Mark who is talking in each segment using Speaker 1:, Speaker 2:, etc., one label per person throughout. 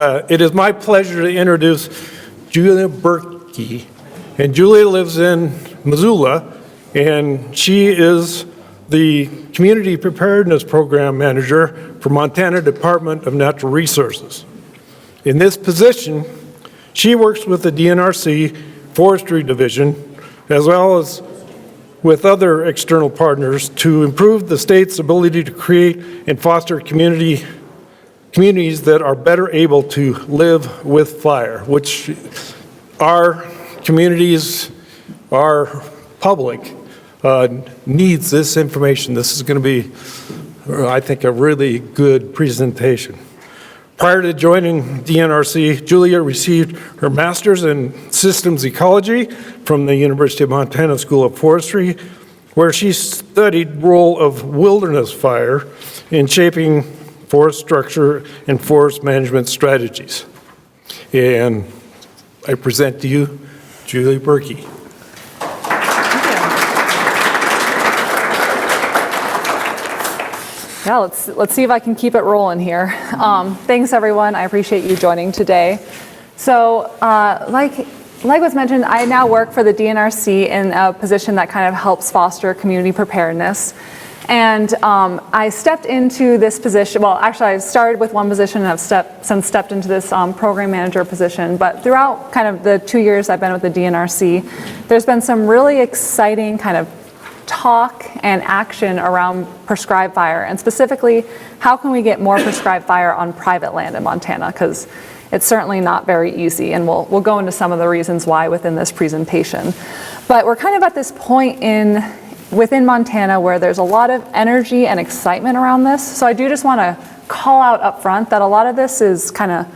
Speaker 1: It is my pleasure to introduce Julia Berkey. And Julia lives in Missoula, and she is the Community Preparedness Program Manager for Montana Department of Natural Resources. In this position, she works with the DNRC Forestry Division, as well as with other external partners to improve the state's ability to create and foster communities that are better able to live with fire, which our communities, our public needs this information. This is going to be, I think, a really good presentation. Prior to joining DNRC, Julia received her master's in systems ecology from the University of Montana School of Forestry, where she studied the role of wilderness fire in shaping forest structure and forest management strategies. And I present to you Julia Berkey.
Speaker 2: Yeah, let's see if I can keep it rolling here. Thanks everyone, I appreciate you joining today. So like was mentioned, I now work for the DNRC in a position that kind of helps foster community preparedness. And I stepped into this position, well actually I started with one position and have since stepped into this program manager position, but throughout kind of the 2 years I've been with the DNRC, there's been some really exciting kind of talk and action around prescribed fire, and specifically, how can we get more prescribed fire on private land in Montana? Because it's certainly not very easy, and we'll go into some of the reasons why within this presentation. But we're kind of at this point within Montana where there's a lot of energy and excitement around this. So I do just want to call out up front that a lot of this is kind of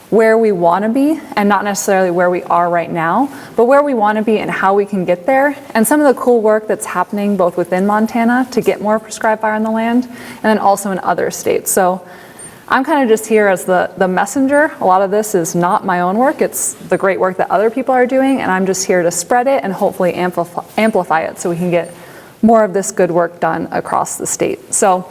Speaker 2: where we want to be, and not necessarily where we are right now, but where we want to be and how we can get there, and some of the cool work that's happening both within Montana to get more prescribed fire on the land, and then also in other states. So I'm kind of just here as the messenger. A lot of this is not my own work, it's the great work that other people are doing, and I'm just here to spread it and hopefully amplify it so we can get more of this good work done across the state. So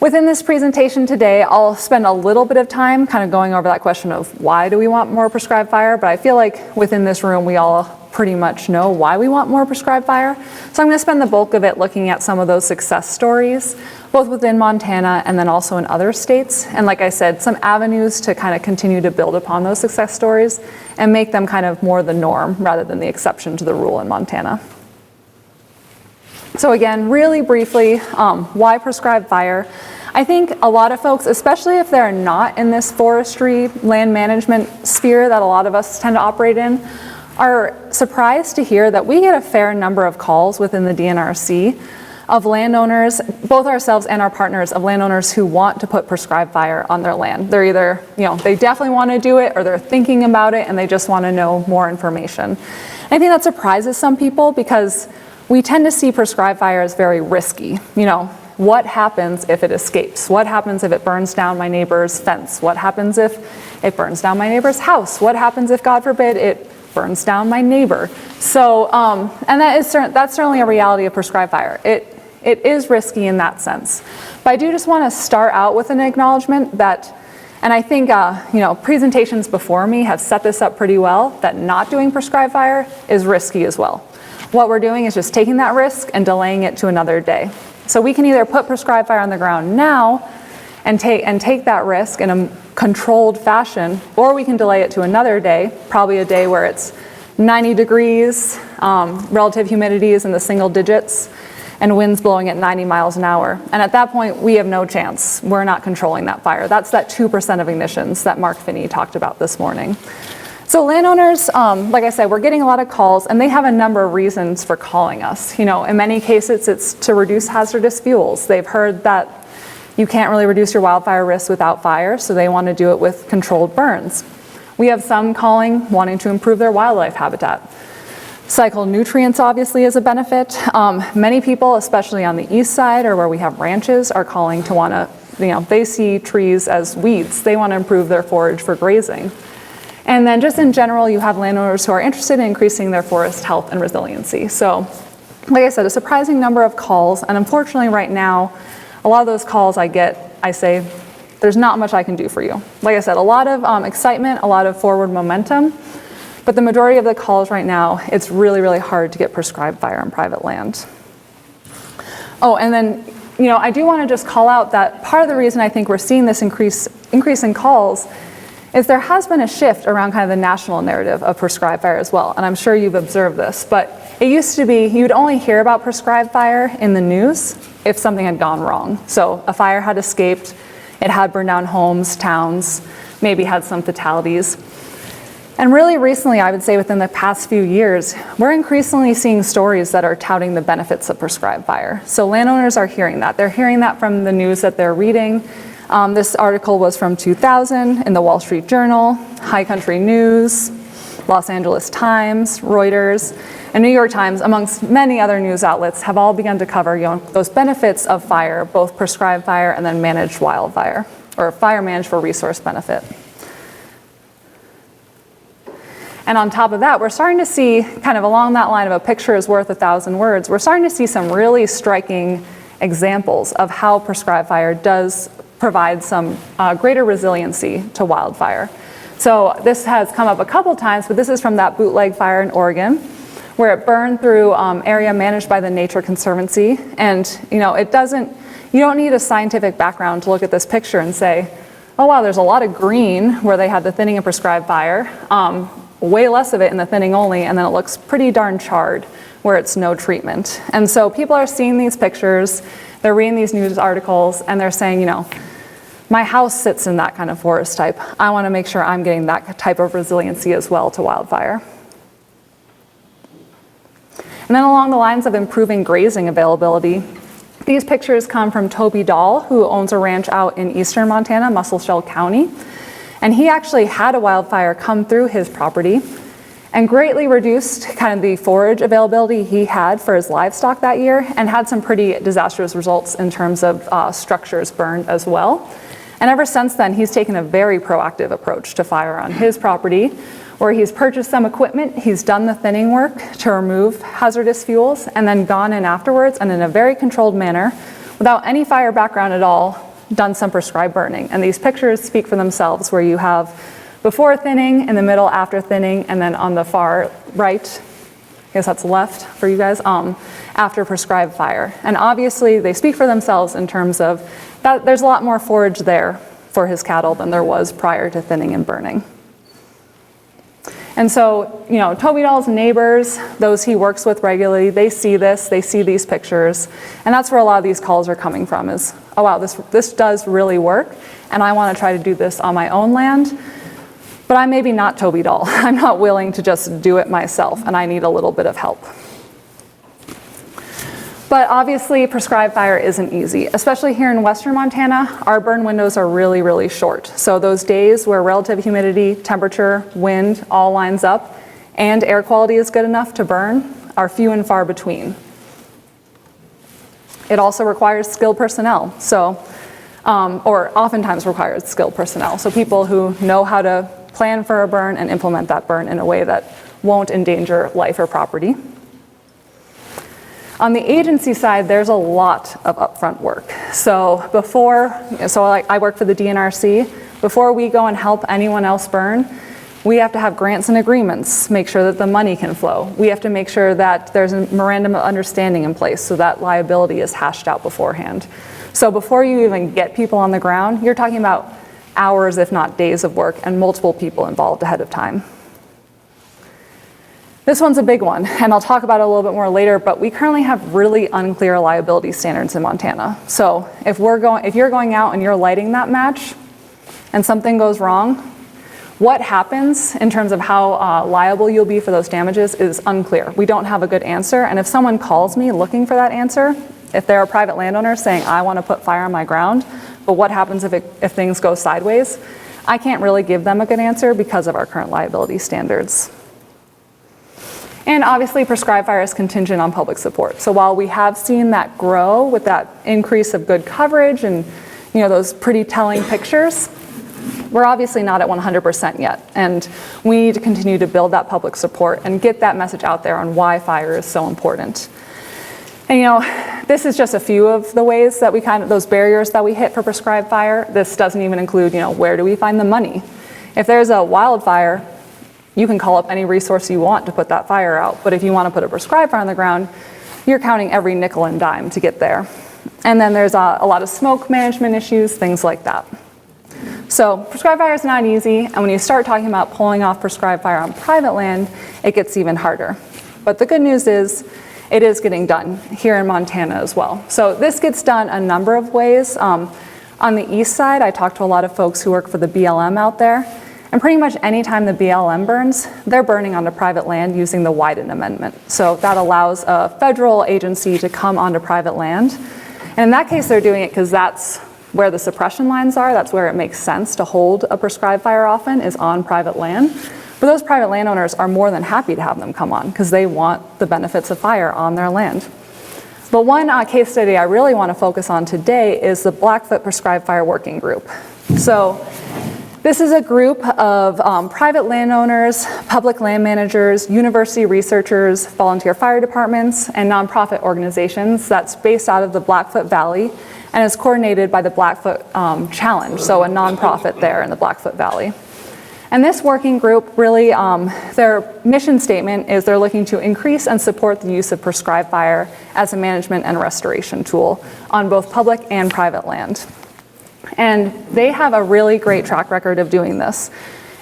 Speaker 2: within this presentation today, I'll spend a little bit of time kind of going over that question of why do we want more prescribed fire, but I feel like within this room we all pretty much know why we want more prescribed fire. So I'm going to spend the bulk of it looking at some of those success stories, both within Montana and then also in other states. And like I said, some avenues to kind of continue to build upon those success stories and make them kind of more the norm rather than the exception to the rule in Montana. So again, really briefly, why prescribed fire? I think a lot of folks, especially if they're not in this forestry land management sphere that a lot of us tend to operate in, are surprised to hear that we get a fair number of calls within the DNRC of landowners, both ourselves and our partners, of landowners who want to put prescribed fire on their land. They're either, they definitely want to do it, or they're thinking about it and they just want to know more information. I think that surprises some people because we tend to see prescribed fire as very risky. What happens if it escapes? What happens if it burns down my neighbor's fence? What happens if it burns down my neighbor's house? What happens if, God forbid, it burns down my neighbor? So, and that's certainly a reality of prescribed fire. It is risky in that sense. But I do just want to start out with an acknowledgement that, and I think presentations before me have set this up pretty well, that not doing prescribed fire is risky as well. What we're doing is just taking that risk and delaying it to another day. So we can either put prescribed fire on the ground now and take that risk in a controlled fashion, or we can delay it to another day, probably a day where it's 90 degrees, relative humidity is in the single digits, and winds blowing at 90 miles an hour. And at that point, we have no chance. We're not controlling that fire. That's that 2% of ignitions that Mark Finney talked about this morning. So landowners, like I said, we're getting a lot of calls, and they have a number of reasons for calling us. In many cases, it's to reduce hazardous fuels. They've heard that you can't really reduce your wildfire risk without fire, so they want to do it with controlled burns. We have some calling wanting to improve their wildlife habitat. Cycle nutrients obviously is a benefit. Many people, especially on the east side or where we have ranches, are calling to want to, they see trees as weeds. They want to improve their forage for grazing. And then just in general, you have landowners who are interested in increasing their forest health and resiliency. So, like I said, a surprising number of calls, and unfortunately right now, a lot of those calls I say, there's not much I can do for you. Like I said, a lot of excitement, a lot of forward momentum, but the majority of the calls right now, it's really, really hard to get prescribed fire on private land. Oh, and then, I do want to just call out that part of the reason I think we're seeing this increase in calls is there has been a shift around kind of the national narrative of prescribed fire as well, and I'm sure you've observed this, but it used to be you'd only hear about prescribed fire in the news if something had gone wrong. So a fire had escaped, it had burned down homes, towns, maybe had some fatalities. And really recently, I would say within the past few years, we're increasingly seeing stories that are touting the benefits of prescribed fire. So landowners are hearing that. They're hearing that from the news that they're reading. This article was from 2000 in the Wall Street Journal, High Country News, Los Angeles Times, Reuters, and New York Times, amongst many other news outlets, have all begun to cover those benefits of fire, both prescribed fire and then managed wildfire, or fire managed for resource benefit. And on top of that, we're starting to see, kind of along that line of a picture is worth 1,000 words, we're starting to see some really striking examples of how prescribed fire does provide some greater resiliency to wildfire. So this has come up a couple times, but this is from that bootleg fire in Oregon, where it burned through area managed by the Nature Conservancy. And you don't need a scientific background to look at this picture and say, oh wow, there's a lot of green where they had the thinning and prescribed fire. Way less of it in the thinning only, and then it looks pretty darn charred where it's no treatment. And so people are seeing these pictures, they're reading these news articles, and they're saying, my house sits in that kind of forest type. I want to make sure I'm getting that type of resiliency as well to wildfire. And then along the lines of improving grazing availability, these pictures come from Toby Dahl, who owns a ranch out in eastern Montana, Musselshell County. And he actually had a wildfire come through his property and greatly reduced kind of the forage availability he had for his livestock that year, and had some pretty disastrous results in terms of structures burned as well. And ever since then, he's taken a very proactive approach to fire on his property, where he's purchased some equipment, he's done the thinning work to remove hazardous fuels, and then gone in afterwards and in a very controlled manner, without any fire background at all, done some prescribed burning. And these pictures speak for themselves, where you have before thinning, in the middle after thinning, and then on the far right, I guess that's left for you guys, after prescribed fire. And obviously they speak for themselves in terms of that there's a lot more forage there for his cattle than there was prior to thinning and burning. And so, Toby Dahl's neighbors, those he works with regularly, they see this, they see these pictures, and that's where a lot of these calls are coming from is, oh wow, this does really work, and I want to try to do this on my own land, but I'm maybe not Toby Dahl. I'm not willing to just do it myself, and I need a little bit of help. But obviously, prescribed fire isn't easy, especially here in western Montana. Our burn windows are really, really short. So those days where relative humidity, temperature, wind all lines up, and air quality is good enough to burn are few and far between. It also requires skilled personnel, or oftentimes requires skilled personnel. So people who know how to plan for a burn and implement that burn in a way that won't endanger life or property. On the agency side, there's a lot of upfront work. So I work for the DNRC. Before we go and help anyone else burn, we have to have grants and agreements, make sure that the money can flow. We have to make sure that there's a memorandum of understanding in place so that liability is hashed out beforehand. So before you even get people on the ground, you're talking about hours, if not days of work, and multiple people involved ahead of time. This one's a big one, and I'll talk about it a little bit more later, but we currently have really unclear liability standards in Montana. So if you're going out and you're lighting that match and something goes wrong, what happens in terms of how liable you'll be for those damages is unclear. We don't have a good answer, and if someone calls me looking for that answer, if they're a private landowner saying, I want to put fire on my ground, but what happens if things go sideways, I can't really give them a good answer because of our current liability standards. And obviously, prescribed fire is contingent on public support. So while we have seen that grow with that increase of good coverage and those pretty telling pictures, we're obviously not at 100% yet. And we need to continue to build that public support and get that message out there on why fire is so important. And This is just a few of the ways that those barriers that we hit for Prescribe Fire. This doesn't even include, where do we find the money? If there's a wildfire, you can call up any resource you want to put that fire out. But if you want to put a Prescribe Fire on the ground, you're counting every nickel and dime to get there. And then there's a lot of smoke management issues, things like that. So Prescribe Fire is not easy, and when you start talking about pulling off Prescribe Fire on private land, it gets even harder. But the good news is, it is getting done here in Montana as well. So this gets done a number of ways. On the east side, I talked to a lot of folks who work for the BLM out there, and pretty much any time the BLM burns, they're burning onto private land using the Wyden Amendment. So that allows a federal agency to come onto private land. And in that case, they're doing it because that's where the suppression lines are. That's where it makes sense to hold a Prescribe Fire often, is on private land. But those private landowners are more than happy to have them come on because they want the benefits of fire on their land. But one case study I really want to focus on today is the Blackfoot Prescribe Fire Working Group. So this is a group of private landowners, public land managers, university researchers, volunteer fire departments, and nonprofit organizations that's based out of the Blackfoot Valley and is coordinated by the Blackfoot Challenge, so a nonprofit there in the Blackfoot Valley. And this working group really, their mission statement is they're looking to increase and support the use of Prescribe Fire as a management and restoration tool on both public and private land. And they have a really great track record of doing this.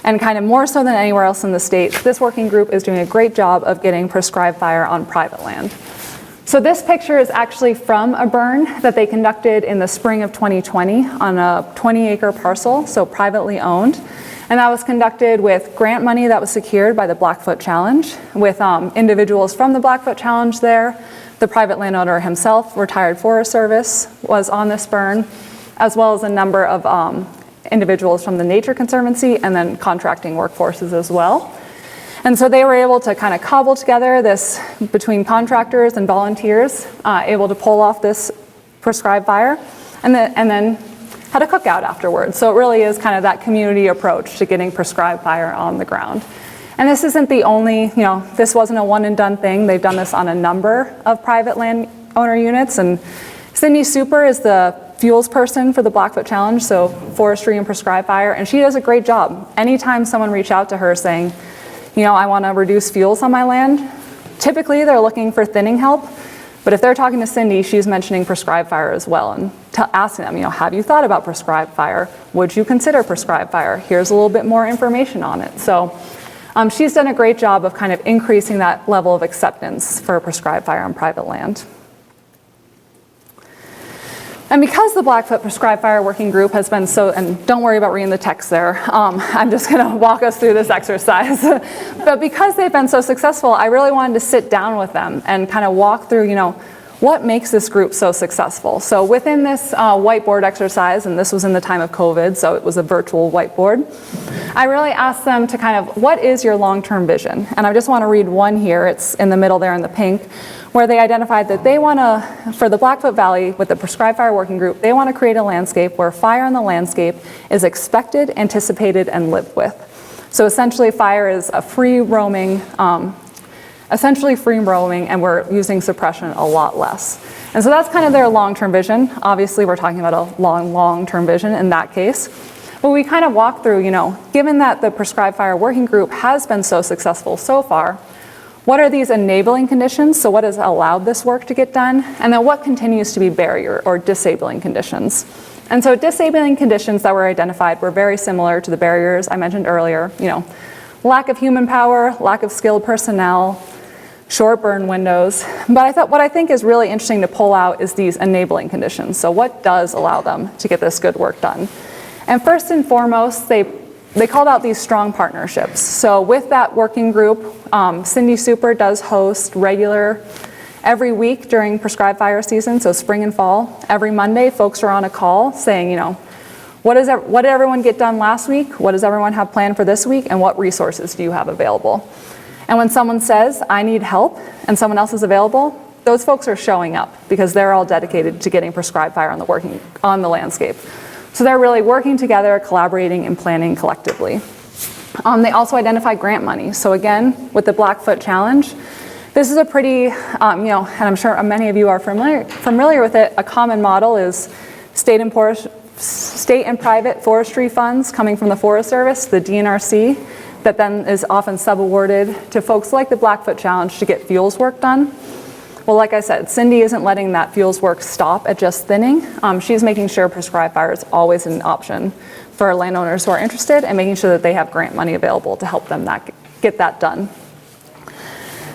Speaker 2: And kind of more so than anywhere else in the state, this working group is doing a great job of getting Prescribe Fire on private land. So this picture is actually from a burn that they conducted in the spring of 2020 on a 20-acre parcel, so privately owned. And that was conducted with grant money that was secured by the Blackfoot Challenge, with individuals from the Blackfoot Challenge there. The private landowner himself, retired Forest Service, was on this burn, as well as a number of individuals from the Nature Conservancy and then contracting workforces as well. And so they were able to kind of cobble together this between contractors and volunteers, able to pull off this Prescribe Fire, and then had a cookout afterwards. So it really is kind of that community approach to getting Prescribe Fire on the ground. And this isn't the only, this wasn't a one and done thing. They've done this on a number of private landowner units. And Cindy Super is the fuels person for the Blackfoot Challenge, so forestry and Prescribe Fire, and she does a great job. Anytime someone reaches out to her saying, I want to reduce fuels on my land, typically they're looking for thinning help. But if they're talking to Cindy, she's mentioning Prescribe Fire as well and asking them, have you thought about Prescribe Fire? Would you consider Prescribe Fire? Here's a little bit more information on it. So she's done a great job of kind of increasing that level of acceptance for Prescribe Fire on private land. And because the Blackfoot Prescribe Fire Working Group has been and don't worry about reading the text there, I'm just going to walk us through this exercise. But because they've been so successful, I really wanted to sit down with them and kind of walk through, what makes this group so successful. So within this whiteboard exercise, and this was in the time of COVID, so it was a virtual whiteboard, I really asked them to kind of, what is your long-term vision? And I just want to read one here. It's in the middle there in the pink, where they identified that they want to, for the Blackfoot Valley with the Prescribe Fire Working Group, they want to create a landscape where fire in the landscape is expected, anticipated, and lived with. So essentially fire is a free roaming, and we're using suppression a lot less. And so that's kind of their long-term vision. Obviously we're talking about a long-term vision in that case. But we kind of walk through, given that the Prescribe Fire Working Group has been so successful so far, what are these enabling conditions? So what has allowed this work to get done? And then what continues to be barrier or disabling conditions? And so disabling conditions that were identified were very similar to the barriers I mentioned earlier. Lack of human power, lack of skilled personnel, short burn windows. But what I think is really interesting to pull out is these enabling conditions. So what does allow them to get this good work done? And first and foremost, they called out these strong partnerships. So with that working group, Cindy Super does host every week during Prescribe Fire season, so spring and fall. Every Monday, folks are on a call saying, what did everyone get done last week? What does everyone have planned for this week? And what resources do you have available? And when someone says, I need help, and someone else is available, those folks are showing up because they're all dedicated to getting Prescribe Fire on the landscape. So they're really working together, collaborating, and planning collectively. They also identify grant money. So again, with the Blackfoot Challenge, This is a pretty, and I'm sure many of you are familiar with it. A common model is state and private forestry funds coming from the Forest Service, the DNRC, that then is often subawarded to folks like the Blackfoot Challenge to get fuels work done. Well, like I said, Cindy isn't letting that fuels work stop at just thinning. She's making sure Prescribe Fire is always an option for landowners who are interested and making sure that they have grant money available to help them get that done.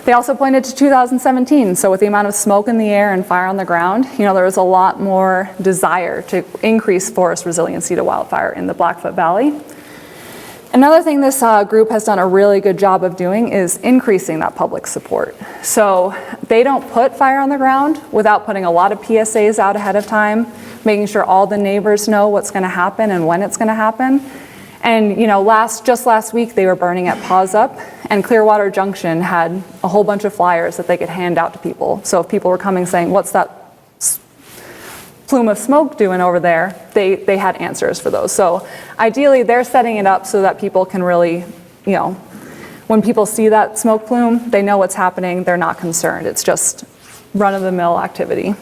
Speaker 2: They also pointed to 2017, so with the amount of smoke in the air and fire on the ground, there was a lot more desire to increase forest resiliency to wildfire in the Blackfoot Valley. Another thing this group has done a really good job of doing is increasing that public support. So they don't put fire on the ground without putting a lot of PSAs out ahead of time, making sure all the neighbors know what's going to happen and when it's going to happen. And just last week they were burning at Paws Up, and Clearwater Junction had a whole bunch of flyers that they could hand out to people. So if people were coming saying, "What's that plume of smoke doing over there?" they had answers for those. So ideally they're setting it up so that people can really, when people see that smoke plume, they know what's happening, they're not concerned. It's just run-of-the-mill activity.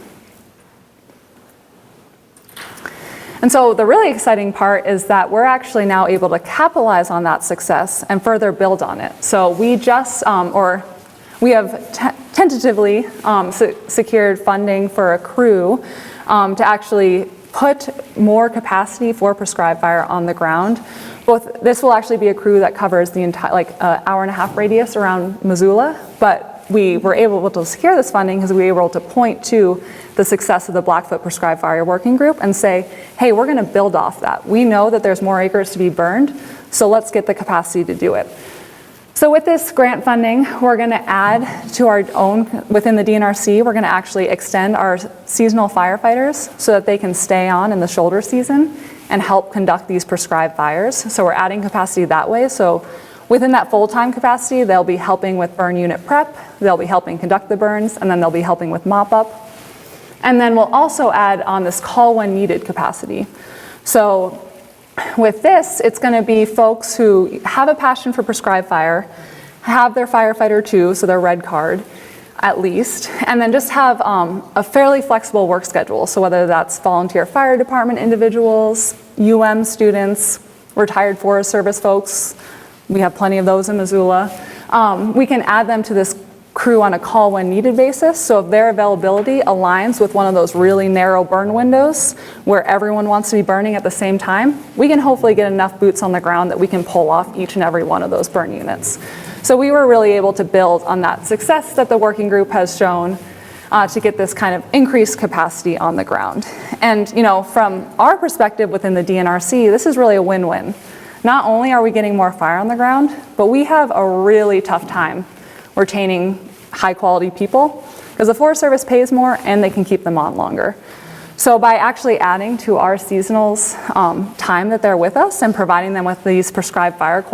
Speaker 2: And so the really exciting part is that we're actually now able to capitalize on that success and further build on it. So we just, we have tentatively secured funding for a crew to actually put more capacity for Prescribe Fire on the ground. This will actually be a crew that covers the entire, hour-and-a-half radius around Missoula, but we were able to secure this funding because we were able to point to the success of the Blackfoot Prescribe Fire Working Group and say, hey, we're going to build off that. We know that there's more acres to be burned, so let's get the capacity to do it. So with this grant funding, we're going to add to our own, within the DNRC, we're going to actually extend our seasonal firefighters so that they can stay on in the shoulder season and help conduct these prescribed fires. So we're adding capacity that way. So within that full-time capacity, they'll be helping with burn unit prep, they'll be helping conduct the burns, and then they'll be helping with mop-up. And then we'll also add on this call when needed capacity. So with this, it's going to be folks who have a passion for Prescribe Fire, have their firefighter too, so their red card at least, and then just have a fairly flexible work schedule. So whether that's volunteer fire department individuals, students, retired Forest Service folks, we have plenty of those in Missoula. We can add them to this crew on a call when needed basis. So if their availability aligns with one of those really narrow burn windows where everyone wants to be burning at the same time, we can hopefully get enough boots on the ground that we can pull off each and every one of those burn units. So we were really able to build on that success that the working group has shown to get this kind of increased capacity on the ground. And from our perspective within the DNRC, this is really a win-win. Not only are we getting more fire on the ground, but we have a really tough time retaining high quality people because the Forest Service pays more and they can keep them on longer. So by actually adding to our seasonals time that they're with us and providing them with these prescribed fire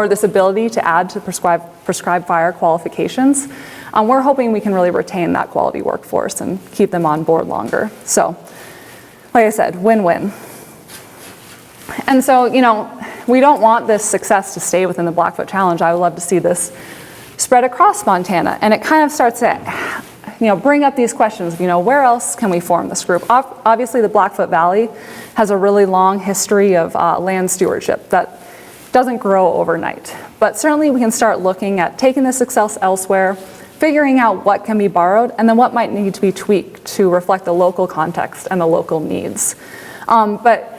Speaker 2: this ability to add to prescribed fire qualifications, we're hoping we can really retain that quality workforce and keep them on board longer. So like I said, win-win. And so, we don't want this success to stay within the Blackfoot Challenge. I would love to see this spread across Montana. And it kind of starts to, bring up these questions, where else can we form this group? Obviously, the Blackfoot Valley has a really long history of land stewardship that doesn't grow overnight. But certainly we can start looking at taking the success elsewhere, figuring out what can be borrowed, and then what might need to be tweaked to reflect the local context and the local needs. But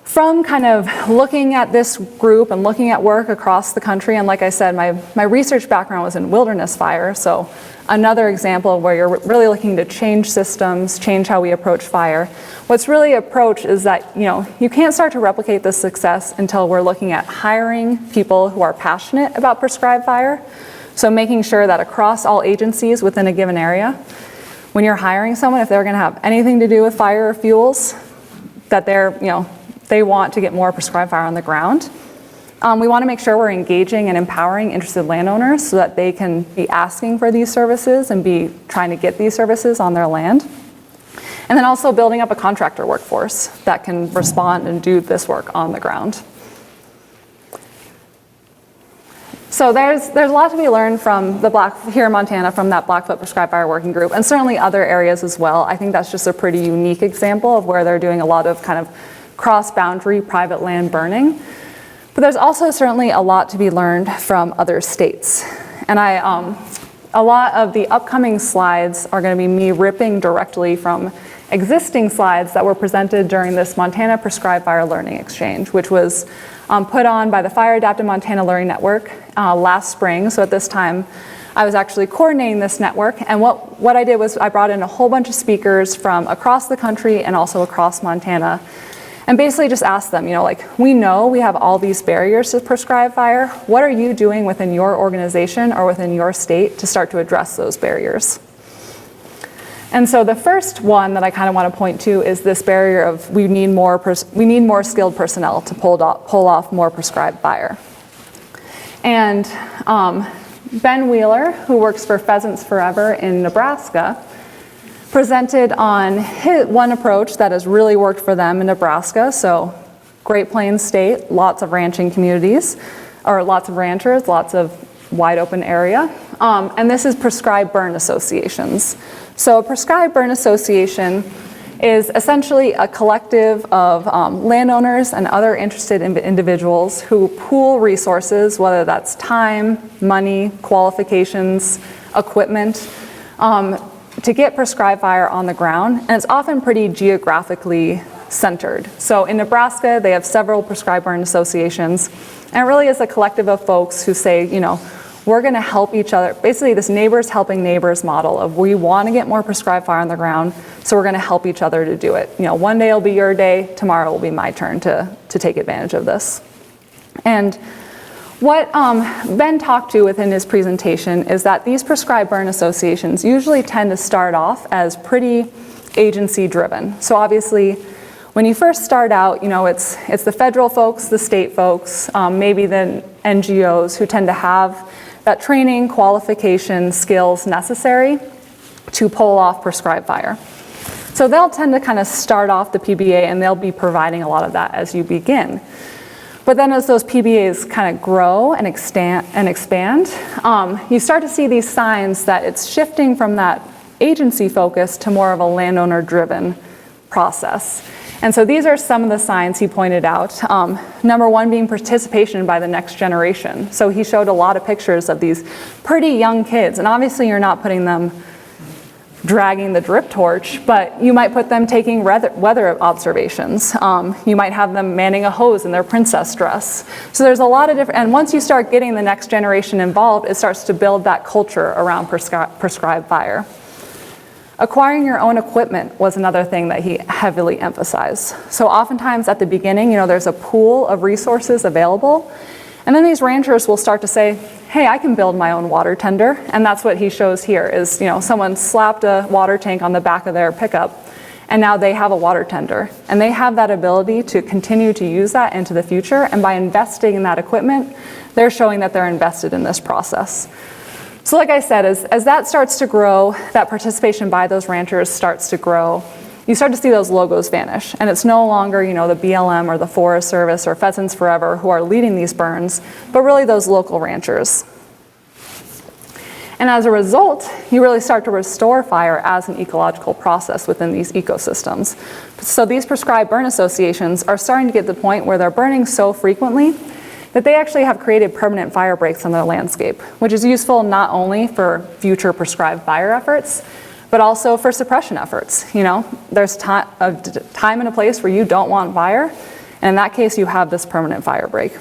Speaker 2: from kind of looking at this group and looking at work across the country, and like I said, my research background was in wilderness fire, so another example where you're really looking to change systems, change how we approach fire. What's really approach is that, you can't start to replicate this success until we're looking at hiring people who are passionate about prescribed fire. So making sure that across all agencies within a given area, when you're hiring someone, if they're going to have anything to do with fire or fuels, that they want to get more prescribed fire on the ground. We want to make sure we're engaging and empowering interested landowners so that they can be asking for these services and be trying to get these services on their land. And then also building up a contractor workforce that can respond and do this work on the ground. So there's a lot to be learned from here in Montana from that Blackfoot Prescribe Fire working group, and certainly other areas as well. I think that's just a pretty unique example of where they're doing a lot of kind of cross-boundary private land burning. But there's also certainly a lot to be learned from other states. And a lot of the upcoming slides are going to be me ripping directly from existing slides that were presented during this Montana Prescribe Fire Learning Exchange, which was put on by the Fire Adapted Montana Learning Network last spring. So at this time, I was actually coordinating this network. And what I did was I brought in a whole bunch of speakers from across the country and also across Montana, and basically just asked them, like, we know we have all these barriers to prescribe fire. What are you doing within your organization or within your state to start to address those barriers? And so the first one that I kind of want to point to is this barrier of we need more skilled personnel to pull off more prescribed fire. And Ben Wheeler, who works for Pheasants Forever in Nebraska, presented on one approach that has really worked for them in Nebraska. So Great Plains State, lots of ranching communities, or lots of ranchers, lots of wide open area. And this is prescribed burn associations. So a prescribed burn association is essentially a collective of landowners and other interested individuals who pool resources, whether that's time, money, qualifications, equipment, to get prescribed fire on the ground, and it's often pretty geographically centered. So in Nebraska, they have several prescribed burn associations, and it really is a collective of folks who say, we're going to help each other. Basically, this neighbors helping neighbors model of we want to get more prescribed fire on the ground, so we're going to help each other to do it. One day will be your day, tomorrow will be my turn to take advantage of this. And what Ben talked to within his presentation is that these prescribed burn associations usually tend to start off as pretty agency driven. So obviously, when you first start out, it's the federal folks, the state folks, maybe the NGOs who tend to have that training, qualification, skills necessary to pull off prescribed fire. So they'll tend to kind of start off the PBA, and they'll be providing a lot of that as you begin. But then as those PBAs kind of grow and expand, you start to see these signs that it's shifting from that agency focus to more of a landowner-driven process. And so these are some of the signs he pointed out. Number one being participation by the next generation. So he showed a lot of pictures of these pretty young kids, and obviously you're not putting them dragging the drip torch, but you might put them taking weather observations. You might have them manning a hose in their princess dress. So there's a lot of different, and once you start getting the next generation involved, it starts to build that culture around prescribed fire. Acquiring your own equipment was another thing that he heavily emphasized. So oftentimes at the beginning, there's a pool of resources available, and then these ranchers will start to say, hey, I can build my own water tender. And that's what he shows here is, someone slapped a water tank on the back of their pickup, and now they have a water tender. And they have that ability to continue to use that into the future. And by investing in that equipment, they're showing that they're invested in this process. So like I said, as that starts to grow, that participation by those ranchers starts to grow, you start to see those logos vanish. And it's no longer, the BLM or the Forest Service or Pheasants Forever who are leading these burns, but really those local ranchers. And as a result, you really start to restore fire as an ecological process within these ecosystems. So these prescribed burn associations are starting to get to the point where they're burning so frequently that they actually have created permanent fire breaks on their landscape, which is useful not only for future prescribed fire efforts, but also for suppression efforts. There's a time and a place where you don't want fire, and in that case, you have this permanent fire break.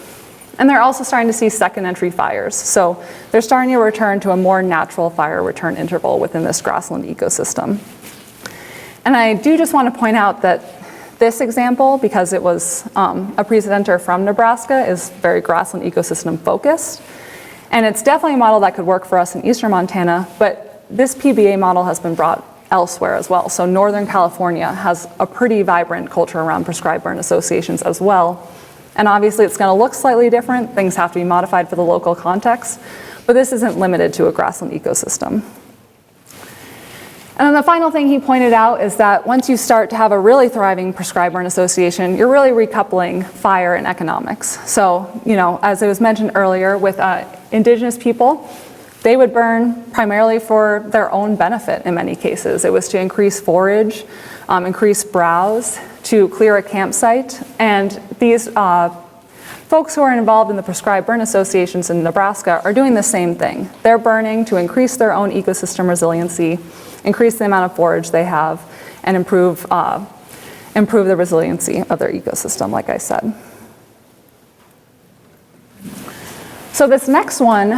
Speaker 2: And they're also starting to see second entry fires. So they're starting to return to a more natural fire return interval within this grassland ecosystem. And I do just want to point out that this example, because it was a presenter from Nebraska, is very grassland ecosystem focused. And it's definitely a model that could work for us in eastern Montana, but this PBA model has been brought elsewhere as well. So Northern California has a pretty vibrant culture around prescribed burn associations as well. And obviously it's going to look slightly different. Things have to be modified for the local context, but this isn't limited to a grassland ecosystem. And then the final thing he pointed out is that once you start to have a really thriving prescribed burn association, you're really recoupling fire and economics. So, as it was mentioned earlier, with indigenous people, they would burn primarily for their own benefit in many cases. It was to increase forage, increase browse, to clear a campsite, and these folks who are involved in the prescribed burn associations in Nebraska are doing the same thing. They're burning to increase their own ecosystem resiliency, increase the amount of forage they have, and improve the resiliency of their ecosystem, like I said. So this next one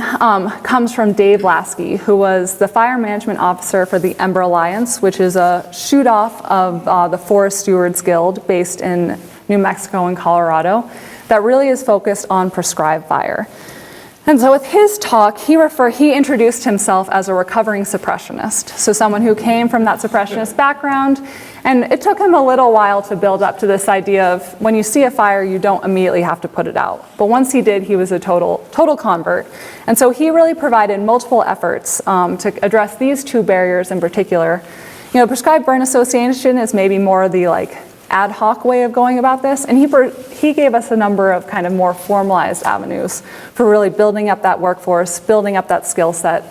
Speaker 2: comes from Dave Lasky, who was the fire management officer for the Ember Alliance, which is a shoot-off of the Forest Stewards Guild based in New Mexico and Colorado that really is focused on prescribed fire. And so with his talk, he introduced himself as a recovering suppressionist, so someone who came from that suppressionist background, and it took him a little while to build up to this idea of when you see a fire, you don't immediately have to put it out. But once he did, he was a total convert. And so he really provided multiple efforts to address these two barriers in particular. You know, prescribed burn association is maybe more the ad hoc way of going about this, and he gave us a number of kind of more formalized avenues for really building up that workforce, building up that skill set,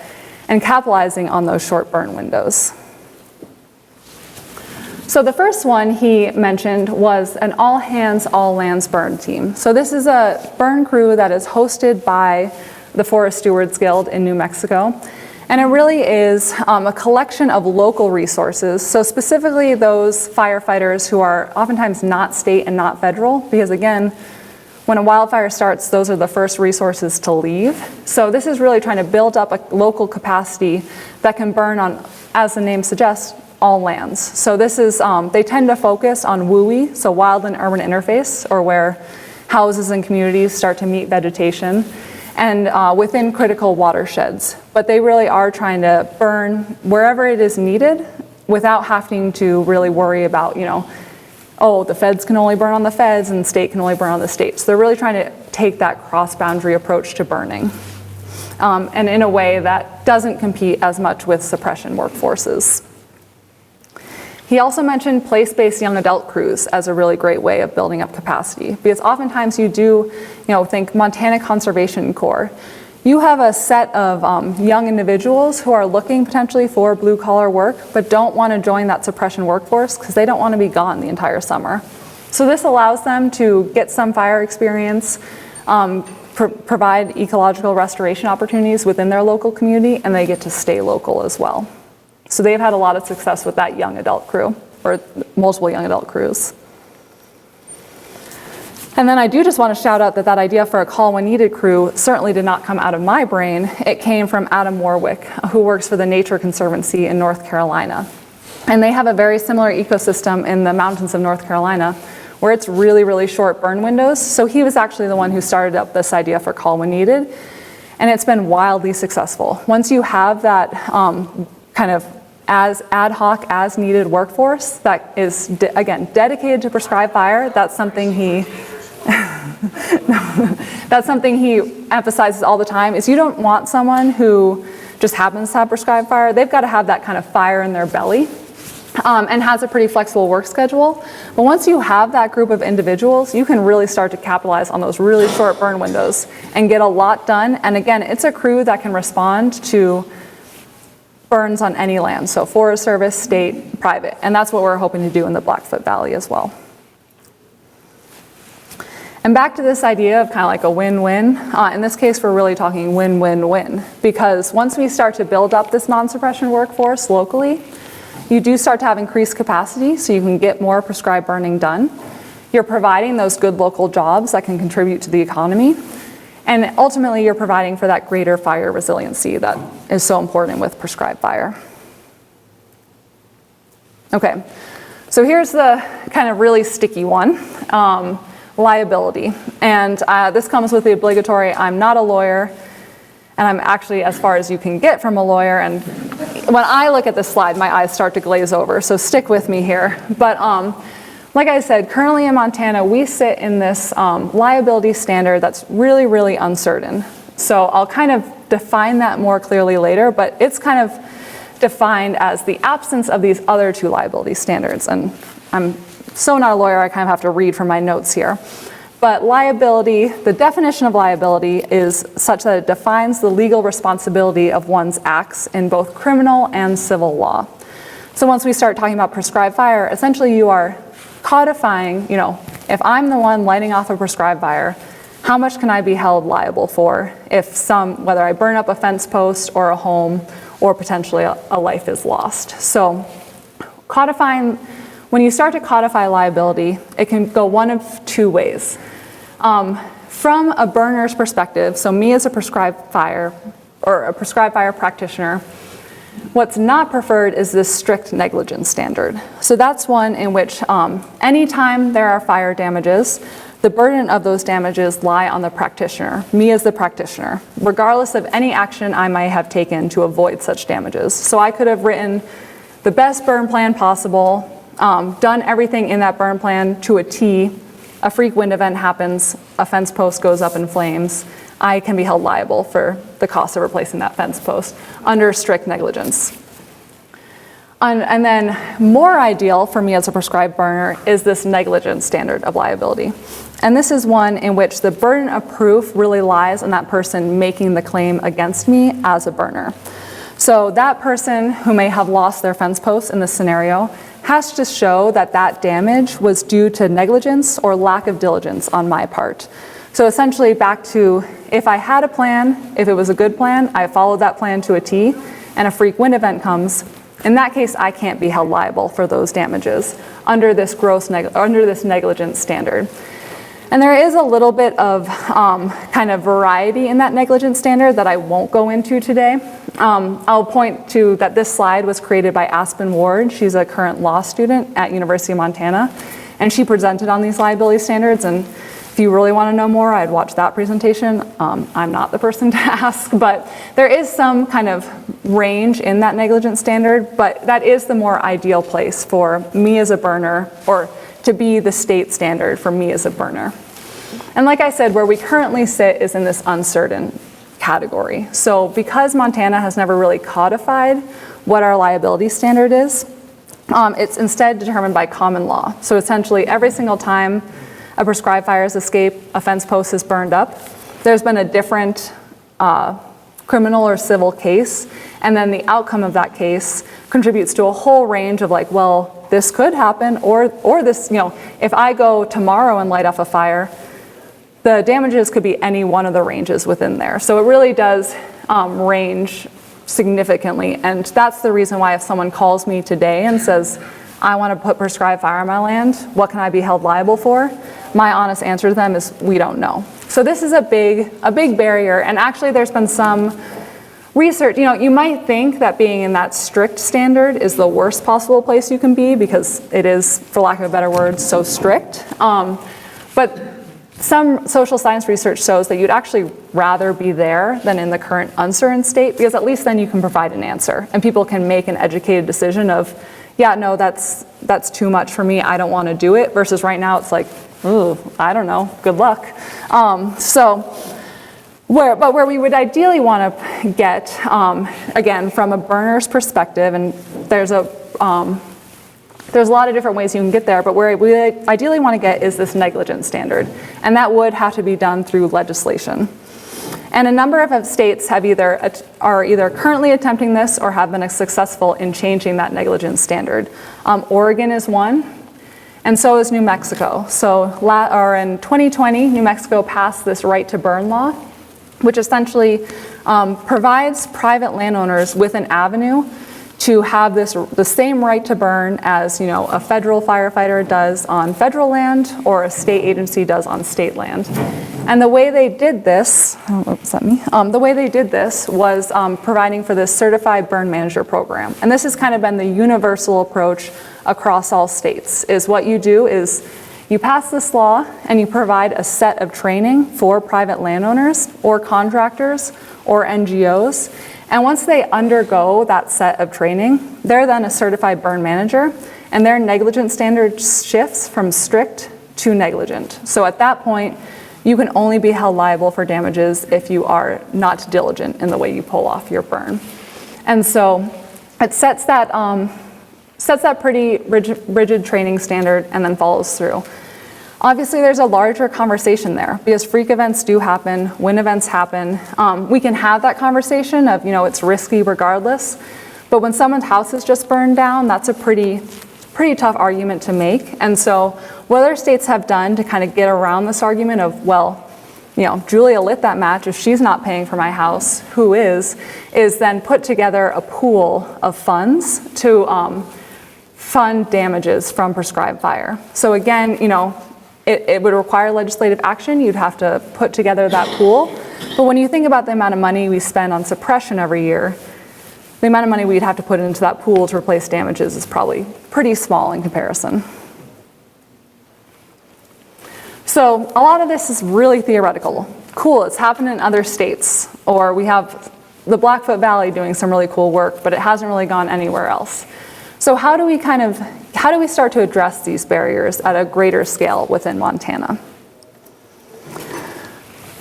Speaker 2: and capitalizing on those short burn windows. So the first one he mentioned was an all hands, all lands burn team. So this is a burn crew that is hosted by the Forest Stewards Guild in New Mexico. And it really is a collection of local resources, so specifically those firefighters who are oftentimes not state and not federal, because again, when a wildfire starts, those are the first resources to leave. So this is really trying to build up a local capacity that can burn on, as the name suggests, all lands. So this is, they tend to focus on WUI, so wild and urban interface, or where houses and communities start to meet vegetation, and within critical watersheds. But they really are trying to burn wherever it is needed without having to really worry about, oh, the feds can only burn on the feds and state can only burn on the state. So they're really trying to take that cross-boundary approach to burning, and in a way that doesn't compete as much with suppression workforces. He also mentioned place-based young adult crews as a really great way of building up capacity, because oftentimes you do, think Montana Conservation Corps. You have a set of young individuals who are looking potentially for blue-collar work, but don't want to join that suppression workforce because they don't want to be gone the entire summer. So this allows them to get some fire experience, provide ecological restoration opportunities within their local community, and they get to stay local as well. So they've had a lot of success with that young adult crew, or multiple young adult crews. And then I do just want to shout out that idea for a call when needed crew certainly did not come out of my brain. It came from Adam Warwick, who works for the Nature Conservancy in North Carolina. And they have a very similar ecosystem in the mountains of North Carolina, where it's really, really short burn windows. So he was actually the one who started up this idea for call when needed. And it's been wildly successful. Once you have that kind of as ad hoc, as needed workforce that is, again, dedicated to prescribe fire, that's something he emphasizes all the time, is you don't want someone who just happens to have prescribed fire. They've got to have that kind of fire in their belly, and has a pretty flexible work schedule. But once you have that group of individuals, you can really start to capitalize on those really short burn windows and get a lot done. And again, it's a crew that can respond to burns on any land, so Forest Service, state, private, and that's what we're hoping to do in the Blackfoot Valley as well. And back to this idea of kind of like a win-win. In this case, we're really talking win-win-win, because once we start to build up this non-suppression workforce locally, you do start to have increased capacity, so you can get more prescribed burning done. You're providing those good local jobs that can contribute to the economy. And ultimately, you're providing for that greater fire resiliency that is so important with prescribed fire. Okay, so here's the kind of really sticky one, liability. And this comes with the obligatory, I'm not a lawyer, and I'm actually as far as you can get from a lawyer. And when I look at this slide, my eyes start to glaze over, so stick with me here. But like I said, currently in Montana, we sit in this liability standard that's really, really uncertain. So I'll kind of define that more clearly later, but it's kind of defined as the absence of these other two liability standards. And I'm so not a lawyer, I kind of have to read from my notes here. But liability, the definition of liability is such that it defines the legal responsibility of one's acts in both criminal and civil law. So once we start talking about prescribed fire, essentially you are codifying, if I'm the one lighting off a prescribed fire, how much can I be held liable for if whether I burn up a fence post or a home or potentially a life is lost. So codifying, when you start to codify liability, it can go one of two ways. From a burner's perspective, so me as a prescribed fire or a prescribed fire practitioner, what's not preferred is this strict negligence standard. So that's one in which anytime there are fire damages, the burden of those damages lie on the practitioner, me as the practitioner, regardless of any action I might have taken to avoid such damages. So I could have written the best burn plan possible, done everything in that burn plan to a T, a freak wind event happens, a fence post goes up in flames, I can be held liable for the cost of replacing that fence post under strict negligence. And then more ideal for me as a prescribed burner is this negligence standard of liability. And this is one in which the burden of proof really lies on that person making the claim against me as a burner. So that person who may have lost their fence post in this scenario has to show that that damage was due to negligence or lack of diligence on my part. So essentially back to, if I had a plan, if it was a good plan, I followed that plan to a T, and a freak wind event comes, in that case, I can't be held liable for those damages under this negligence standard. And there is a little bit of kind of variety in that negligence standard that I won't go into today. I'll point to that this slide was created by Aspen Ward. She's a current law student at University of Montana, and she presented on these liability standards. And if you really want to know more, I'd watch that presentation. I'm not the person to ask, but there is some kind of range in that negligence standard, but that is the more ideal place for me as a burner, or to be the state standard for me as a burner. And like I said, where we currently sit is in this uncertain category. So because Montana has never really codified what our liability standard is, it's instead determined by common law. So essentially every single time a prescribed fire has escaped, a fence post is burned up, there's been a different criminal or civil case, and then the outcome of that case contributes to a whole range of like, well, this could happen, or this, if I go tomorrow and light off a fire, the damages could be any one of the ranges within there. So it really does range significantly, and that's the reason why if someone calls me today and says, I want to put prescribed fire on my land, what can I be held liable for? My honest answer to them is, we don't know. So this is a big barrier, and actually there's been some research, you might think that being in that strict standard is the worst possible place you can be because it is, for lack of a better word, so strict. But some social science research shows that you'd actually rather be there than in the current uncertain state, because at least then you can provide an answer and people can make an educated decision of, yeah, no, that's too much for me, I don't want to do it, versus right now it's like, ooh, I don't know, good luck. Where we would ideally want to get, again, from a burner's perspective, and there's a lot of different ways you can get there, but where we ideally want to get is this negligence standard, and that would have to be done through legislation. And a number of states are either currently attempting this or have been successful in changing that negligence standard. Oregon is one, and so is New Mexico. So in 2020, New Mexico passed this right to burn law, which essentially provides private landowners with an avenue to have the same right to burn as a federal firefighter does on federal land or a state agency does on state land. And the way they did this, the way they did this was providing for this certified burn manager program. And this has kind of been the universal approach across all states, is what you do is you pass this law and you provide a set of training for private landowners or contractors or NGOs. And once they undergo that set of training, they're then a certified burn manager, and their negligence standard shifts from strict to negligent. So at that point, you can only be held liable for damages if you are not diligent in the way you pull off your burn. And so it sets that pretty rigid training standard and then follows through. Obviously, there's a larger conversation there because freak events do happen, wind events happen. We can have that conversation of, it's risky regardless. But when someone's house is just burned down, that's a pretty tough argument to make. And so what other states have done to kind of get around this argument of, well, Julia lit that match. If she's not paying for my house, who is then put together a pool of funds to fund damages from prescribed fire. So again, it would require legislative action. You'd have to put together that pool. But when you think about the amount of money we spend on suppression every year, the amount of money we'd have to put into that pool to replace damages is probably pretty small in comparison. So a lot of this is really theoretical. Cool, it's happened in other states, or we have the Blackfoot Valley doing some really cool work, but it hasn't really gone anywhere else. So how do we start to address these barriers at a greater scale within Montana?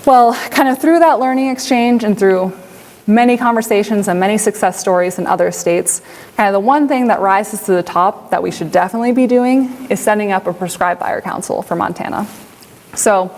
Speaker 2: Well, kind of through that learning exchange and through many conversations and many success stories in other states, kind of the one thing that rises to the top that we should definitely be doing is setting up a Prescribe Fire Council for Montana. So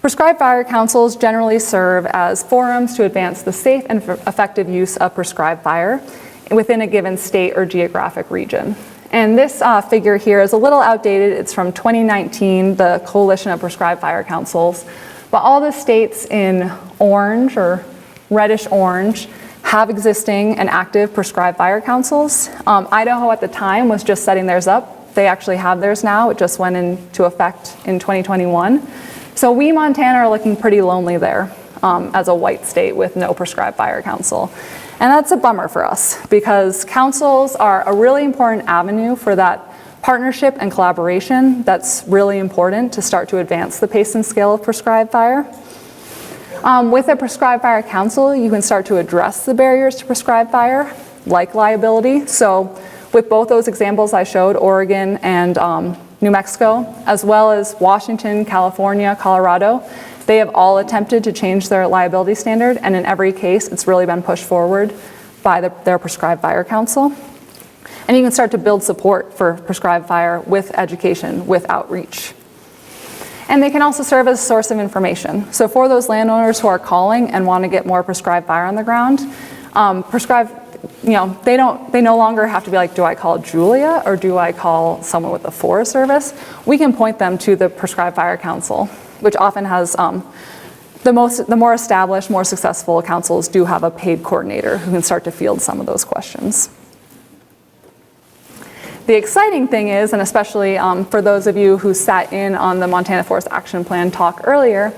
Speaker 2: Prescribe Fire Councils generally serve as forums to advance the safe and effective use of prescribed fire within a given state or geographic region. And this figure here is a little outdated. It's from 2019, the Coalition of Prescribed Fire Councils. But all the states in orange or reddish orange have existing and active prescribed fire councils. Idaho at the time was just setting theirs up. They actually have theirs now. It just went into effect in 2021. So we, Montana, are looking pretty lonely there as a white state with no prescribed fire council. And that's a bummer for us because councils are a really important avenue for that partnership and collaboration that's really important to start to advance the pace and scale of prescribed fire. With a Prescribe Fire Council, you can start to address the barriers to prescribed fire, like liability. So with both those examples I showed, Oregon and New Mexico, as well as Washington, California, Colorado, they have all attempted to change their liability standard, and in every case, it's really been pushed forward by their Prescribed Fire Council. And you can start to build support for prescribed fire with education, with outreach. And they can also serve as a source of information. So for those landowners who are calling and want to get more prescribed fire on the ground, they no longer have to be like, do I call Julia or do I call someone with the Forest Service? We can point them to the Prescribed Fire Council, which often has the more established, more successful councils do have a paid coordinator who can start to field some of those questions. The exciting thing is, and especially for those of you who sat in on the Montana Forest Action Plan talk earlier,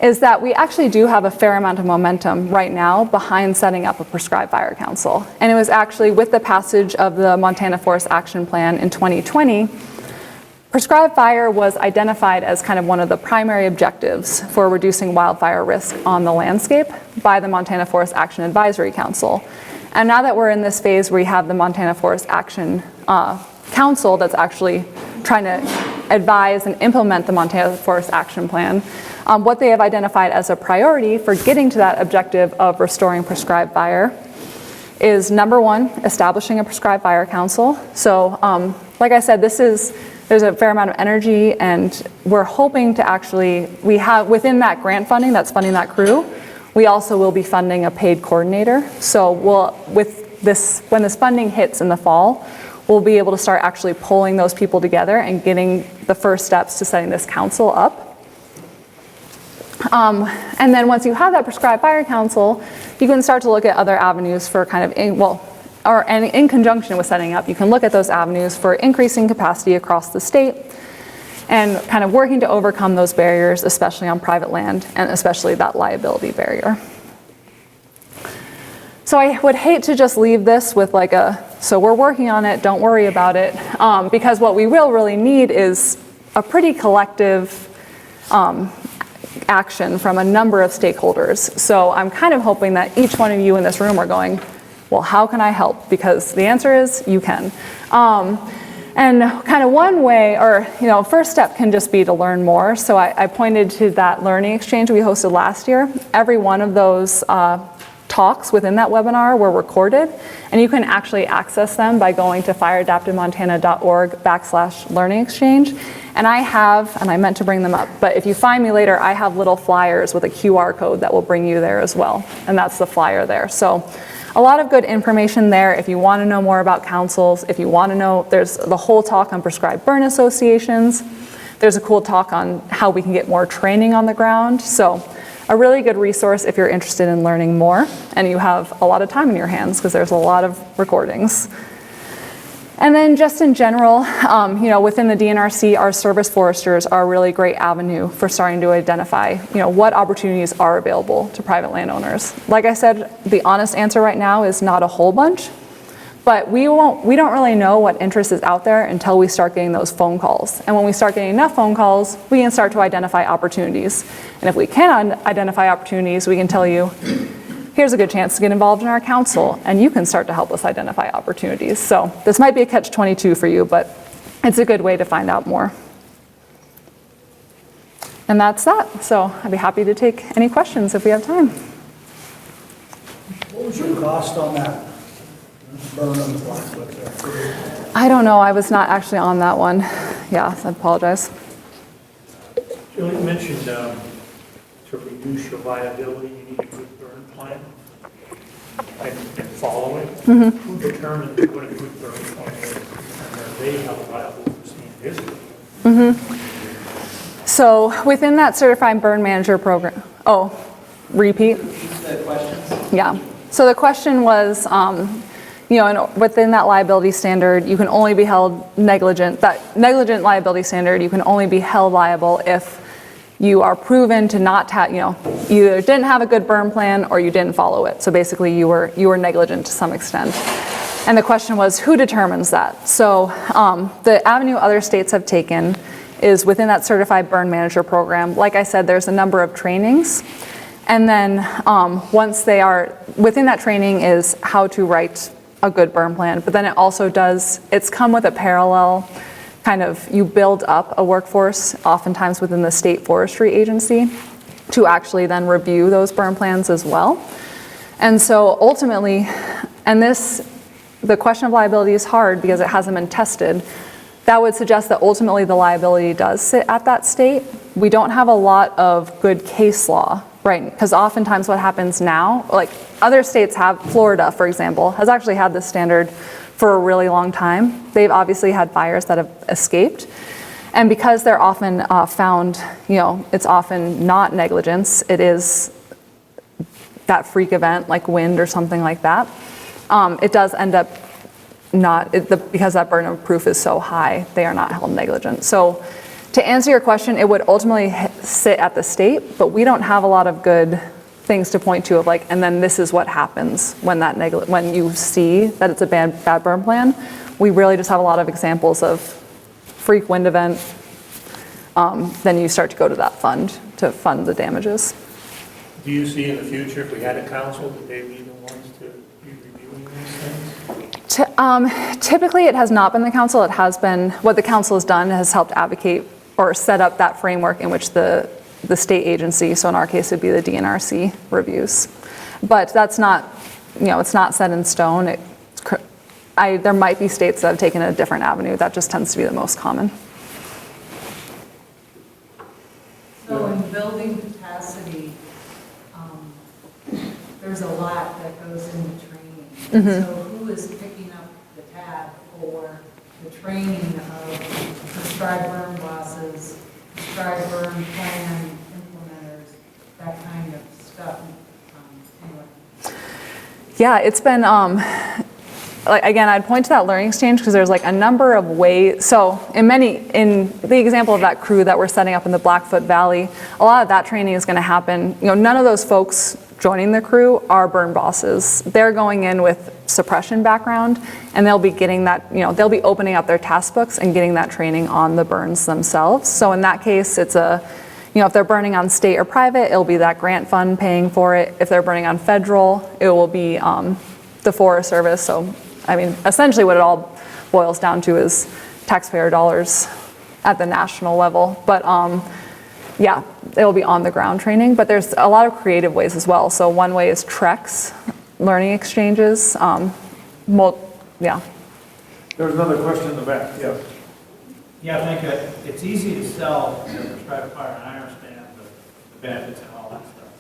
Speaker 2: is that we actually do have a fair amount of momentum right now behind setting up a Prescribed Fire Council. And it was actually with the passage of the Montana Forest Action Plan in 2020, prescribed fire was identified as kind of one of the primary objectives for reducing wildfire risk on the landscape by the Montana Forest Action Advisory Council. And now that we're in this phase where we have the Montana Forest Action Council that's actually trying to advise and implement the Montana Forest Action Plan, what they have identified as a priority for getting to that objective of restoring prescribed fire is, number one, establishing a Prescribed Fire Council. So like I said, there's a fair amount of energy, and we're hoping to actually, we have within that grant funding that's funding that crew, we also will be funding a paid coordinator. So when this funding hits in the fall, we'll be able to start actually pulling those people together and getting the first steps to setting this council up. And then once you have that Prescribed Fire Council, you can start to look at other avenues for and in conjunction with setting up, you can look at those avenues for increasing capacity across the state and kind of working to overcome those barriers, especially on private land and especially that liability barrier. So I would hate to just leave this with so we're working on it, don't worry about it, because what we will really need is a pretty collective action from a number of stakeholders. So I'm kind of hoping that each one of you in this room are going, well, how can I help? Because the answer is you can. And kind of one way, or first step can just be to learn more. So I pointed to that learning exchange we hosted last year. Every one of those talks within that webinar were recorded, and you can actually access them by going to fireadaptedmontana.org/learning exchange. And I meant to bring them up, but if you find me later, I have little flyers with a QR code that will bring you there as well. And that's the flyer there. So a lot of good information there if you want to know more about councils, if you want to know, there's the whole talk on prescribed burn associations. There's a cool talk on how we can get more training on the ground. So a really good resource if you're interested in learning more and you have a lot of time in your hands because there's a lot of recordings. And then just in general, within the DNRC, our service foresters are a really great avenue for starting to identify, what opportunities are available to private landowners. Like I said, the honest answer right now is not a whole bunch, but we don't really know what interest is out there until we start getting those phone calls. And when we start getting enough phone calls, we can start to identify opportunities. And if we can identify opportunities, we can tell you, here's a good chance to get involved in our council, and you can start to help us identify opportunities. So this might be a catch-22 for you, but it's a good way to find out more. And that's that. So I'd be happy to take any questions if we have time.
Speaker 3: What was your cost on that burn on the Blackfoot there?
Speaker 2: I don't know. I was not actually on that one. Yeah, I apologize.
Speaker 4: Julie mentioned to reduce your liability, you need a good burn plan and follow it. Who determines what a good burn plan is? And are they held liable for seeing this?
Speaker 2: So within that certified burn manager program, repeat?
Speaker 3: The questions?
Speaker 2: Yeah. So the question was, within that liability standard, you can only be held negligent. That negligent liability standard, you can only be held liable if you are proven to not have, you either didn't have a good burn plan or you didn't follow it. So basically you were negligent to some extent. And the question was, who determines that? So the avenue other states have taken is within that certified burn manager program. Like I said, there's a number of trainings. And then once they are, within that training is how to write a good burn plan. But then it also it's come with a parallel you build up a workforce, oftentimes within the state forestry agency, to actually then review those burn plans as well. And so ultimately, the question of liability is hard because it hasn't been tested. That would suggest that ultimately the liability does sit at that state. We don't have a lot of good case law, right? Because oftentimes what happens now, like other states have, Florida, for example, has actually had this standard for a really long time. They've obviously had fires that have escaped. And because they're often found, it's often not negligence, it is that freak event like wind or something like that. It does end up because that burden of proof is so high, they are not held negligent. So to answer your question, it would ultimately sit at the state, but we don't have a lot of good things to point to and then this is what happens when when you see that it's a bad burn plan. We really just have a lot of examples of freak wind event. Then you start to go to that fund to fund the damages.
Speaker 4: Do you see in the future, if we had a council, that they'd be the ones to be reviewing these things?
Speaker 2: Typically, it has not been the council. It has been what the council has done has helped advocate or set up that framework in which the state agency, so in our case, it would be the DNRC reviews. But that's not, it's not set in stone. There might be states that have taken a different avenue. That just tends to be the most common.
Speaker 5: So in building capacity, there's a lot that goes into training.
Speaker 2: Mm-hmm.
Speaker 5: So who is picking up the tab for the training of prescribed burn bosses, prescribed burn plan implementers, that kind of stuff? Anyway.
Speaker 2: Yeah, it's been, again, I'd point to that learning exchange because there's a number of ways. So in the example of that crew that we're setting up in the Blackfoot Valley, a lot of that training is going to happen. None of those folks joining the crew are burn bosses. They're going in with suppression background, and they'll be getting that, they'll be opening up their task books and getting that training on the burns themselves. So in that case, it's if they're burning on state or private, it'll be that grant fund paying for it. If they're burning on federal, it will be the Forest Service. So, essentially what it all boils down to is taxpayer dollars at the national level. But yeah, it'll be on the ground training, but there's a lot of creative ways as well. So one way is treks, learning exchanges. Yeah.
Speaker 6: There's another question in the back, yes. Yeah, I think it's easy to sell prescribed fire, and I understand the benefits and all that stuff.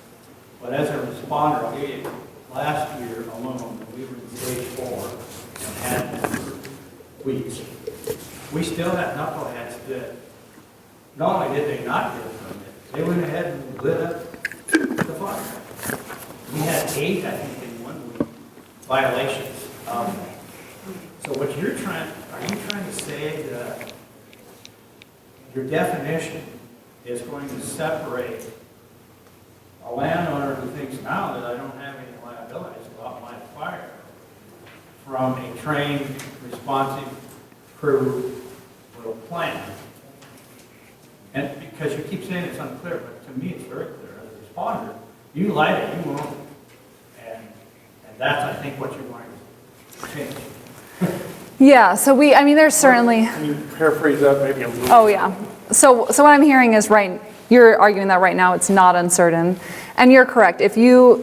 Speaker 6: But as a responder, I'll give you, last year alone, we were in stage 4 and had been for weeks. We still had knuckleheads that not only did they not get a permit, they went ahead and lit up the fire. We had 8, I think, in 1 week violations. So what are you trying to say that your definition is going to separate a landowner who thinks now that I don't have any liabilities about my fire from a trained, responsive crew with a plan? And because you keep saying it's unclear, but to me it's very clear. As a responder, you light it, you won't. And that's, I think, what you're going to change.
Speaker 2: Yeah, so I mean, there's certainly,
Speaker 1: Can you paraphrase that maybe a little?
Speaker 2: oh yeah. So what I'm hearing is you're arguing that right now it's not uncertain. And you're correct. If you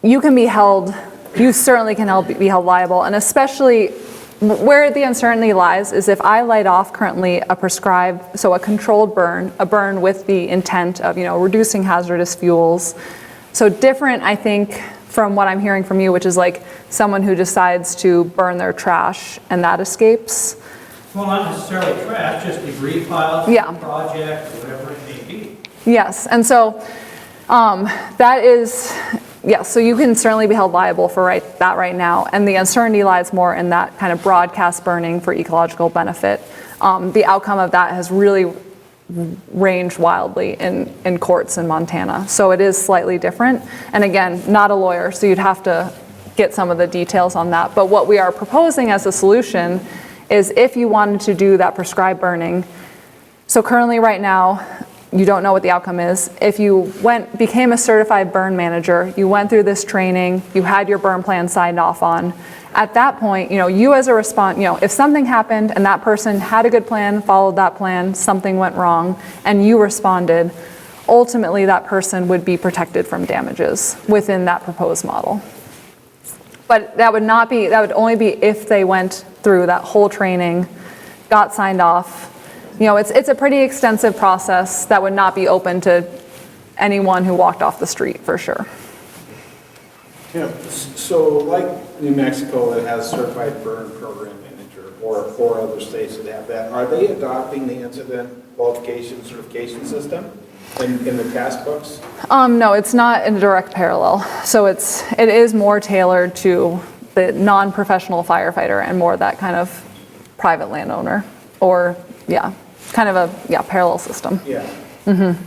Speaker 2: can be held, you certainly can be held liable. And especially where the uncertainty lies is if I light off currently a prescribed, so a controlled burn, a burn with the intent of, reducing hazardous fuels. So different, I think, from what I'm hearing from you, which is like someone who decides to burn their trash and that escapes.
Speaker 6: Well, not necessarily trash, just debris piles,
Speaker 2: Yeah.
Speaker 6: projects, whatever it may be.
Speaker 2: Yes, and so that is, yes, so you can certainly be held liable for that right now, and the uncertainty lies more in that kind of broadcast burning for ecological benefit. The outcome of that has really ranged wildly in courts in Montana, so it is slightly different. And again, not a lawyer, so you'd have to get some of the details on that. But what we are proposing as a solution is if you wanted to do that prescribed burning, so currently right now, you don't know what the outcome is. If you became a certified burn manager, you went through this training, you had your burn plan signed off on, at that point, you as a if something happened and that person had a good plan, followed that plan, something went wrong, and you responded, ultimately that person would be protected from damages within that proposed model. But that would only be if they went through that whole training, got signed off. It's a pretty extensive process that would not be open to anyone who walked off the street, for sure.
Speaker 7: Yeah, so like New Mexico that has certified burn program manager, or 4 other states that have that, are they adopting the incident qualification certification system in the task books?
Speaker 2: No, it's not in direct parallel. So it is more tailored to the non-professional firefighter and more that kind of private landowner, or kind of a parallel system.
Speaker 7: Yeah.
Speaker 2: Mm-hmm.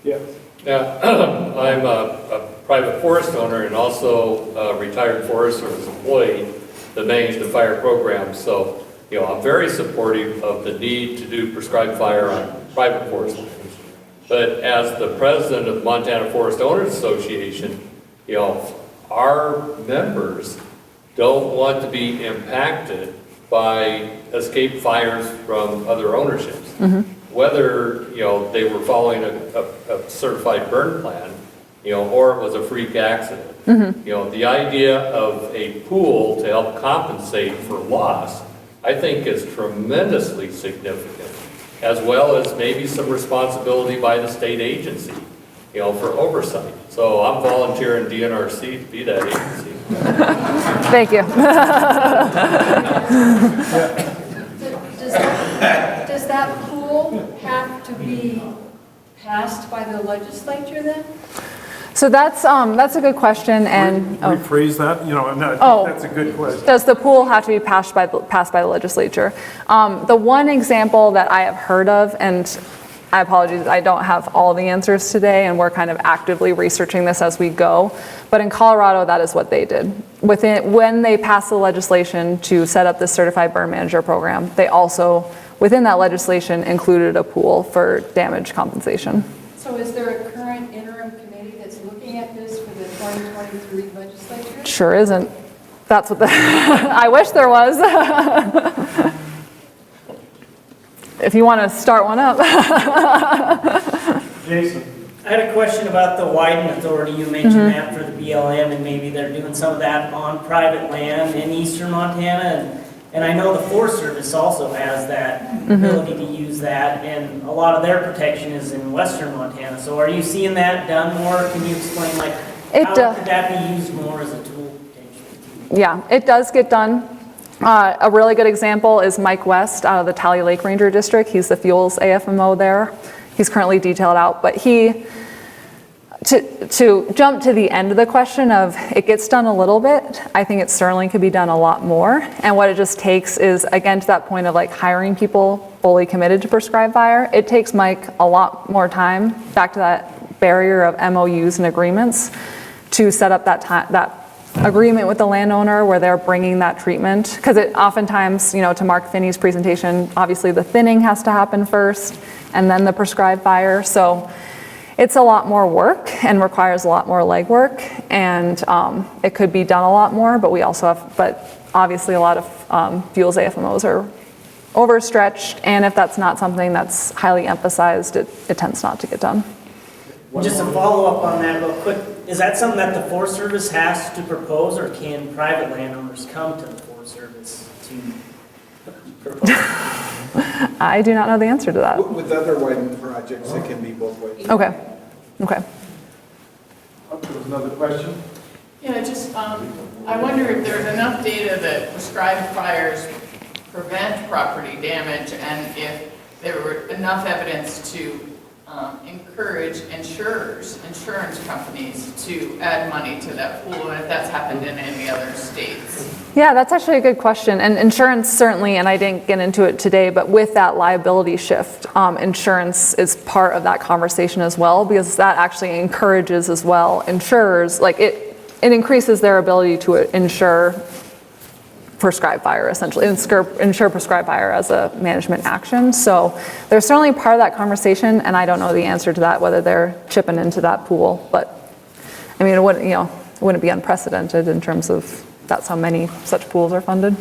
Speaker 7: Yeah.
Speaker 8: Yeah, I'm a private forest owner and also a retired Forest Service employee that managed the fire program. So, I'm very supportive of the need to do prescribed fire on private forest lands. But as the president of the Montana Forest Owners Association, our members don't want to be impacted by escape fires from other ownerships. Mm-hmm. Whether, they were following a certified burn plan, or it was a freak accident. Mm-hmm. The idea of a pool to help compensate for loss, I think is tremendously significant, as well as maybe some responsibility by the state agency, for oversight. So I'm volunteering DNRC to be that agency.
Speaker 2: Thank you.
Speaker 9: Does that pool have to be passed by the legislature then?
Speaker 2: So that's a good question, and
Speaker 1: Rephrase that, that's a good question.
Speaker 2: Does the pool have to be passed by the legislature? The one example that I have heard of, and I apologize, I don't have all the answers today, and we're kind of actively researching this as we go, but in Colorado, that is what they did. When they passed the legislation to set up the Certified Burn Manager program, they also, within that legislation, included a pool for damage compensation.
Speaker 9: So is there a current interim committee that's looking at this for the 2023 legislature?
Speaker 2: Sure isn't. That's what I wish there was. If you want to start one up.
Speaker 3: Jason?
Speaker 10: I had a question about the Wyden Authority. You mentioned that for the BLM, and maybe they're doing some of that on private land in eastern Montana. And And I know the Forest Service also has that ability to use that, and a lot of their protection is in western Montana. So are you seeing that done more? Can you explain, like, how could that be used more as a tool potentially?
Speaker 2: Yeah, it does get done. A really good example is Mike West out of the Tally Lake Ranger District. He's the fuels AFMO there. He's currently detailed out, but to jump to the end of the question of it gets done a little bit, I think it certainly could be done a lot more. And what it just takes is, again, to that point of like hiring people fully committed to Prescribe Fire, it takes Mike a lot more time, back to that barrier of MOUs and agreements, to set up that agreement with the landowner where they're bringing that treatment. Because it oftentimes, to Mark Finney's presentation, obviously the thinning has to happen first and then the Prescribe Fire. So it's a lot more work and requires a lot more legwork, and it could be done a lot more, but obviously a lot of fuels AFMOs are overstretched, and if that's not something that's highly emphasized, it tends not to get done.
Speaker 10: Just to follow up on that real quick, is that something that the Forest Service has to propose, or can private landowners come to the Forest Service to propose?
Speaker 2: I do not know the answer to that.
Speaker 7: With other widening projects, it can be both ways.
Speaker 2: Okay.
Speaker 7: Another question?
Speaker 11: Yeah, just, I wonder if there's enough data that prescribed fires prevent property damage, and if there were enough evidence to encourage insurance companies to add money to that pool, and if that's happened in any other states.
Speaker 2: Yeah, that's actually a good question. And insurance certainly, and I didn't get into it today, but with that liability shift, insurance is part of that conversation as well, because that actually encourages as well insurers, like it increases their ability to insure Prescribe Fire, essentially, insure Prescribe Fire as a management action. So they're certainly part of that conversation, and I don't know the answer to that, whether they're chipping into that pool. But I mean, it wouldn't be unprecedented in terms of that's how many such pools are funded.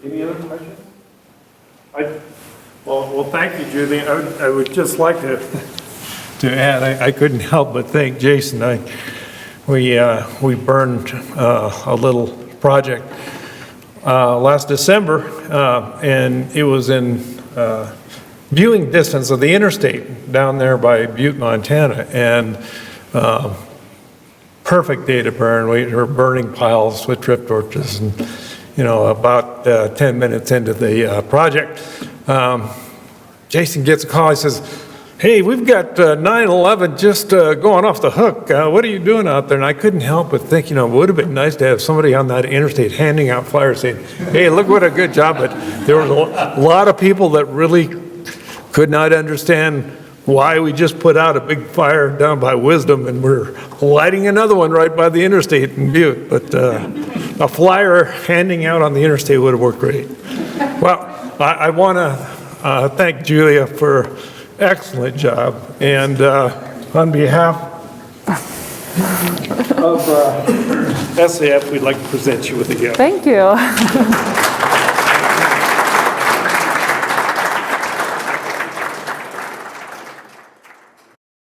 Speaker 7: Any other questions?
Speaker 1: Well, thank you, Julie. I would just like to add, I couldn't help but thank Jason. We burned a little project last December, and it was in viewing distance of the interstate down there by Butte, Montana, and perfect day to burn. We were burning piles with trip torches, and about 10 minutes into the project, Jason gets a call. He says, "Hey, we've got 9/11 just going off the hook. What are you doing out there?" And I couldn't help but think, it would have been nice to have somebody on that interstate handing out flyers saying, "Hey, look what a good job." But there was a lot of people that really could not understand why we just put out a big fire down by Wisdom and we're lighting another one right by the interstate in Butte. But a flyer handing out on the interstate would have worked great. Well, I want to thank Julia for excellent job, and on behalf of SAF, we'd like to present you with a gift.
Speaker 2: Thank you.